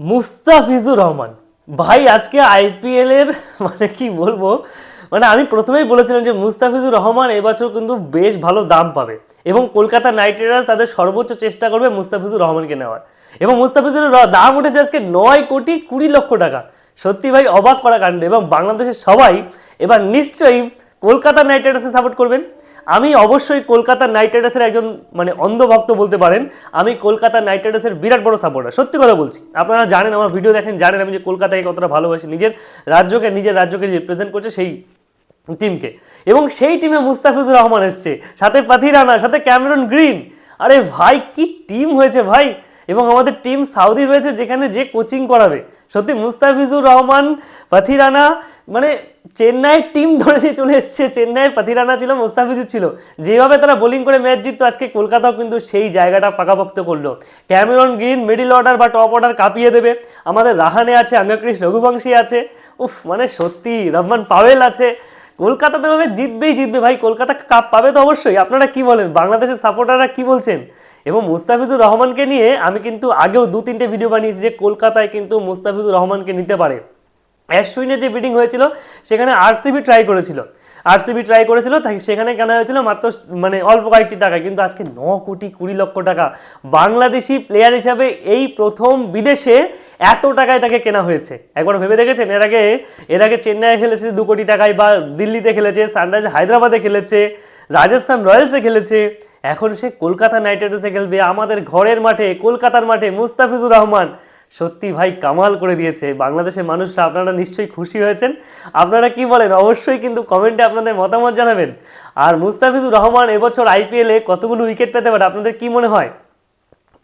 মুস্তাফিজুর রহমান ভাই আজকে আইপিএল এর মানে কি বলবো, মানে আমি প্রথমেই বলেছিলাম যে মুস্তাফিজুর রহমান এবছর কিন্তু বেশ ভালো দাম পাবে এবং কলকাতা নাইট রাইডার্স তাদের সর্বোচ্চ চেষ্টা করবে মুস্তাফিজুর রহমানকে নেওয়ার। এবং মুস্তাফিজুর দাম উঠেছে আজকে 9,20,00,000 টাকা। সত্যি ভাই অবাক করা কাণ্ড। এবং বাংলাদেশের সবাই এবার নিশ্চয়ই কলকাতা নাইট রাইডার্সে সাপোর্ট করবেন। আমি অবশ্যই কলকাতা নাইট রাইডার্সের একজন মানে অন্ধভক্ত বলতে পারেন। আমি কলকাতা নাইট রাইডার্সের বিরাট বড় সাপোর্টার, সত্যি কথা বলছি। আপনারা জানেন, আমার ভিডিও দেখেন, জানেন আমি যে কলকাতাকে কতটা ভালোবাসি, নিজের রাজ্যকে রিপ্রেজেন্ট করছে সেই টিমকে। এবং সেই টিমে মুস্তাফিজুর রহমান এসছে, সাথে পাথি রানা, সাথে ক্যামেরন গ্রিন। আরে ভাই কি টিম হয়েছে ভাই। এবং আমাদের টিম সাউদি রয়েছে, যেখানে যে কোচিং করাবে। সত্যি মুস্তাফিজুর রহমান, পাথি রানা, মানে চেন্নাইয়ের টিম ধরে চলে এসছে। চেন্নাইয়ের পাথি রানা ছিল, মুস্তাফিজুর ছিল। যেভাবে তারা বোলিং করে ম্যাচ জিততো, আজকে কলকাতাও কিন্তু সেই জায়গাটা পাকাপোক্ত করলো। ক্যামেরন গ্রিন মিডিল অর্ডার বা টপ অর্ডার কাঁপিয়ে দেবে। আমাদের রাহানে আছে, আঙ্গাক্রিস রঘুবংশী আছে, উফ মানে সত্যি রহমান পাওয়েল আছে। কলকাতা তো ভাবে জিতবেই জিতবে ভাই, কলকাতা কাপ পাবে তো অবশ্যই। আপনারা কি বলেন, বাংলাদেশের সাপোর্টাররা কি বলছেন? এবং মুস্তাফিজুর রহমানকে নিয়ে আমি কিন্তু আগেও 2-3টে ভিডিও বানিয়েছি যে কলকাতায় কিন্তু মুস্তাফিজুর রহমানকে নিতে পারে। অ্যাশ্বিনের যে বিডিং হয়েছিল সেখানে আরসিবি ট্রাই করেছিল, সেখানে কেনা হয়েছিল মাত্র মানে অল্প কয়েকটি টাকা, কিন্তু আজকে 9,20,00,000 টাকা। বাংলাদেশি প্লেয়ার হিসাবে এই প্রথম বিদেশে এত টাকায় তাকে কেনা হয়েছে। একবার ভেবে দেখেছেন? এর আগে চেন্নাইয়ে খেলেছে 2 কোটি টাকায়, বা দিল্লিতে খেলেছে, সানরাইজ হায়দ্রাবাদে খেলেছে, রাজস্থান রয়্যালসে খেলেছে। এখন সে কলকাতা নাইট রাইডার্সে খেলবে, আমাদের ঘরের মাঠে, কলকাতার মাঠে। মুস্তাফিজুর রহমান সত্যি ভাই কামাল করে দিয়েছে। বাংলাদেশের মানুষরা আপনারা নিশ্চয়ই খুশি হয়েছেন। আপনারা কি বলেন অবশ্যই কিন্তু কমেন্টে আপনাদের মতামত জানাবেন। আর মুস্তাফিজুর রহমান এবছর আইপিএলে কতগুলো উইকেট পেতে পারে আপনাদের কি মনে হয়?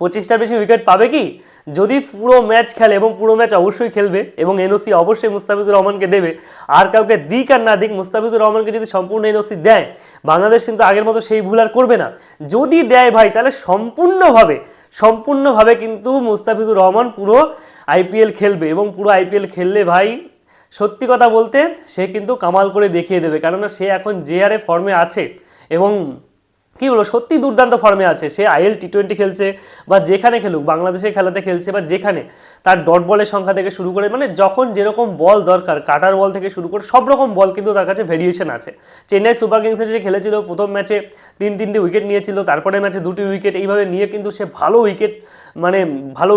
25টার বেশি উইকেট পাবে কি? যদি পুরো ম্যাচ খেলে, এবং পুরো ম্যাচ অবশ্যই খেলবে, এবং এনওসি অবশ্যই মুস্তাফিজুর রহমানকে দেবে। আর কাউকে দিক আর না দিক, মুস্তাফিজুর রহমানকে যদি সম্পূর্ণ এনওসি দেয়, বাংলাদেশ কিন্তু আগের মতো সেই ভুল আর করবে না। যদি দেয় ভাই, তাহলে সম্পূর্ণভাবে কিন্তু মুস্তাফিজুর রহমান পুরো আইপিএল খেলবে। এবং পুরো আইপিএল খেললে ভাই সত্যি কথা বলতে সে কিন্তু কামাল করে দেখিয়ে দেবে, কেননা সে এখন যে হারে ফর্মে আছে, এবং কি বলবো সত্যি দুর্দান্ত ফর্মে আছে। সে আইএল টি20 খেলছে, বা যেখানে খেলুক, বাংলাদেশের খেলাতে খেলছে, বা যেখানে তার ডট বলের সংখ্যা থেকে শুরু করে, মানে যখন যেরকম বল দরকার, কাটার বল থেকে শুরু করে সব রকম বল কিন্তু তার কাছে ভেরিয়েশন আছে। চেন্নাই সুপার কিংসে যে খেলেছিল, প্রথম ম্যাচে 3-3টে উইকেট নিয়েছিল, তারপরে ম্যাচে 2টি উইকেট, এইভাবে নিয়ে কিন্তু সে ভালো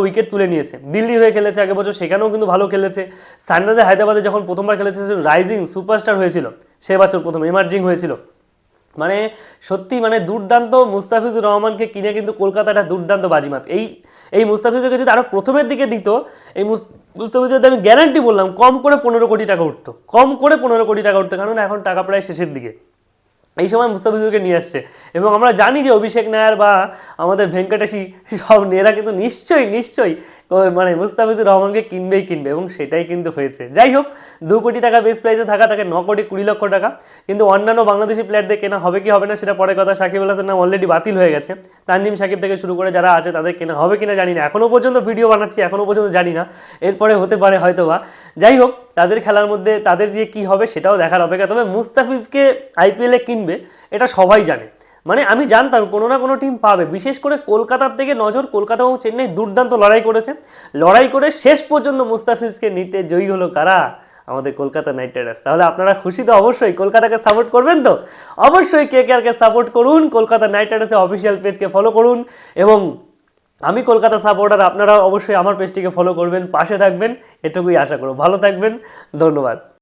উইকেট তুলে নিয়েছে। দিল্লি হয়ে খেলেছে আগের বছর, সেখানেও কিন্তু ভালো খেলেছে। সানরাইজ হায়দ্রাবাদে যখন প্রথমবার খেলেছে, রাইজিং সুপারস্টার হয়েছিল সে বছর, প্রথম এমার্জিং হয়েছিল। মানে সত্যি মানে দুর্দান্ত। মুস্তাফিজুর রহমানকে কিনে কিন্তু কলকাতাটা দুর্দান্ত বাজিমাত। এই মুস্তাফিজুরকে যদি আরও প্রথমের দিকে দিত, এই মুস্তাফিজুর আমি গ্যারান্টি বললাম কম করে 15 কোটি টাকা উঠতো, কারণ এখন টাকা প্রায় শেষের দিকে। এই সময় মুস্তাফিজুরকে নিয়ে আসছে। এবং আমরা জানি যে অভিষেক নায়ার বা আমাদের ভেঙ্কটেশি সব এরা কিন্তু নিশ্চয়ই মানে মুস্তাফিজুর রহমানকে কিনবে, এবং সেটাই কিন্তু হয়েছে। যাই হোক, 2 কোটি টাকা বেস প্রাইসে থাকা তাকে 9,20,00,000 টাকা। কিন্তু অন্যান্য বাংলাদেশি প্লেয়ারদের কেনা হবে কি হবে না সেটা পরে কথা। সাকিব আল হাসানের নাম অলরেডি বাতিল হয়ে গেছে। তানজিম সাকিব থেকে শুরু করে যারা আছে তাদের কেনা হবে কিনা জানি না, এখনও পর্যন্ত ভিডিও বানাচ্ছি, এখনও পর্যন্ত জানি না, এরপরে হতে পারে হয়তো বা। যাই হোক, তাদের খেলার মধ্যে তাদের যে কী হবে সেটাও দেখার অপেক্ষা। তবে মুস্তাফিজকে আইপিএলে কিনবে এটা সবাই জানে। মানে আমি জানতাম কোনো না কোনো টিম পাবে। বিশেষ করে কলকাতার থেকে নজর, কলকাতা এবং চেন্নাই দুর্দান্ত লড়াই করে শেষ পর্যন্ত মুস্তাফিজকে নিতে জয়ী হলো কারা? আমাদের কলকাতা নাইট রাইডার্স। তাহলে আপনারা খুশি তো? অবশ্যই কলকাতাকে সাপোর্ট করবেন তো? অবশ্যই কেকেআরকে সাপোর্ট করুন, কলকাতা নাইট রাইডার্সের অফিসিয়াল পেজকে ফলো করুন। এবং আমি কলকাতা সাপোর্টার, আপনারা অবশ্যই আমার পেজটিকে ফলো করবেন, পাশে থাকবেন, এটুকুই আশা করব। ভালো থাকবেন, ধন্যবাদ।